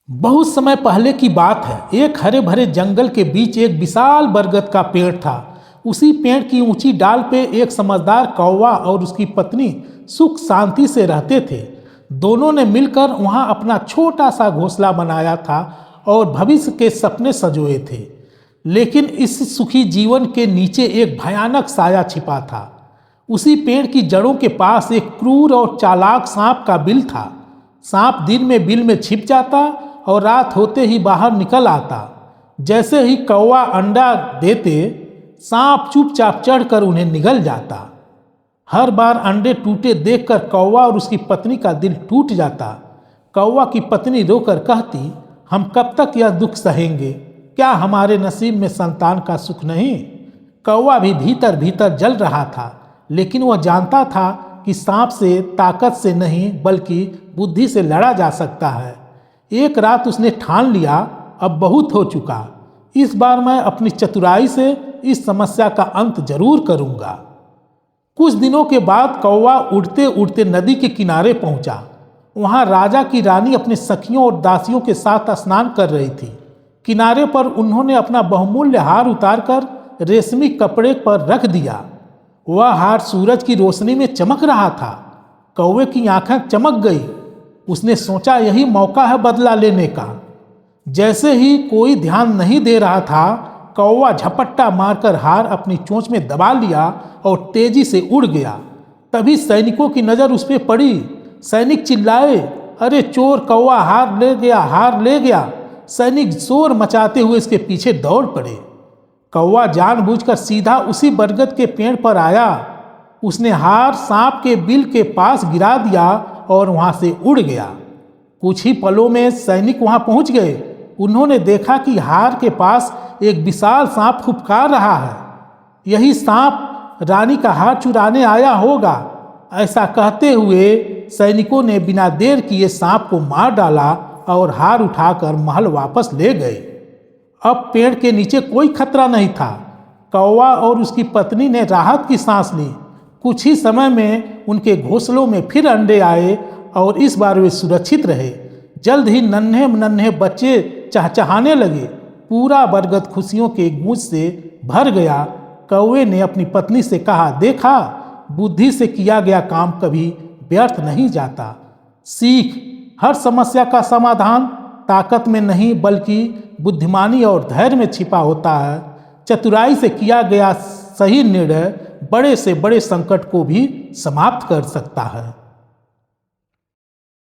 बहुत समय पहले की बात है। एक हरे भरे जंगल के बीच एक विशाल बरगद का पेड़ था। उसी पेड़ की ऊंची डाल पे एक समझदार कौवा और उसकी पत्नी सुख शांति से रहते थे। दोनों ने मिलकर वहां अपना छोटा सा घोंसला बनाया था और भविष्य के सपने संजोए थे। लेकिन इस सुखी जीवन के नीचे एक भयानक साया छिपा था। उसी पेड़ की जड़ों के पास एक क्रूर और चालाक सांप का बिल था। सांप दिन में बिल में छिप जाता और रात होते ही बाहर निकल आता। जैसे ही कौवा अंडा देते, सांप चुपचाप चढ़कर उन्हें निगल जाता। हर बार अंडे टूटे देखकर कौवा और उसकी पत्नी का दिल टूट जाता। कौवा की पत्नी रोकर कहती, हम कब तक यह दुख सहेंगे? क्या हमारे नसीब में संतान का सुख नहीं? कौवा भी भीतर भीतर जल रहा था, लेकिन वह जानता था कि सांप से ताकत से नहीं बल्कि बुद्धि से लड़ा जा सकता है। एक रात उसने ठान लिया, अब बहुत हो चुका। इस बार मैं अपनी चतुराई से इस समस्या का अंत जरूर करूंगा। कुछ दिनों के बाद कौवा उड़ते उड़ते नदी के किनारे पहुंचा। वहां राजा की रानी अपने सखियों और दासियों के साथ स्नान कर रही थी। किनारे पर उन्होंने अपना बहुमूल्य हार उतारकर रेशमी कपड़े पर रख दिया। वह हार सूरज की रोशनी में चमक रहा था। कौवे की आंखें चमक गई। उसने सोचा, यही मौका है बदला लेने का। जैसे ही कोई ध्यान नहीं दे रहा था, कौवा झपट्टा मारकर हार अपनी चोंच में दबा लिया और तेजी से उड़ गया। तभी सैनिकों की नजर उस पर पड़ी। सैनिक चिल्लाए, अरे चोर, कौवा हार ले गया, हार ले गया। सैनिक शोर मचाते हुए इसके पीछे दौड़ पड़े। कौवा जानबूझकर सीधा उसी बरगद के पेड़ पर आया। उसने हार सांप के बिल के पास गिरा दिया और वहां से उड़ गया। कुछ ही पलों में सैनिक वहां पहुंच गए। उन्होंने देखा कि हार के पास एक विशाल सांप फुफकार रहा है। यही सांप रानी का हार चुराने आया होगा। ऐसा कहते हुए सैनिकों ने बिना देर किए सांप को मार डाला और हार उठाकर महल वापस ले गए। अब पेड़ के नीचे कोई खतरा नहीं था। कौवा और उसकी पत्नी ने राहत की सांस ली। कुछ ही समय में उनके घोंसलों में फिर अंडे आए और इस बार वे सुरक्षित रहे। जल्द ही नन्हे नन्हे बच्चे चहचहाने लगे। पूरा बरगद खुशियों के गूंज से भर गया। कौवे ने अपनी पत्नी से कहा, देखा, बुद्धि से किया गया काम कभी व्यर्थ नहीं जाता। सीख, हर समस्या का समाधान ताकत में नहीं बल्कि बुद्धिमानी और धैर्य में छिपा होता है। चतुराई से किया गया सही निर्णय बड़े से बड़े संकट को भी समाप्त कर सकता है।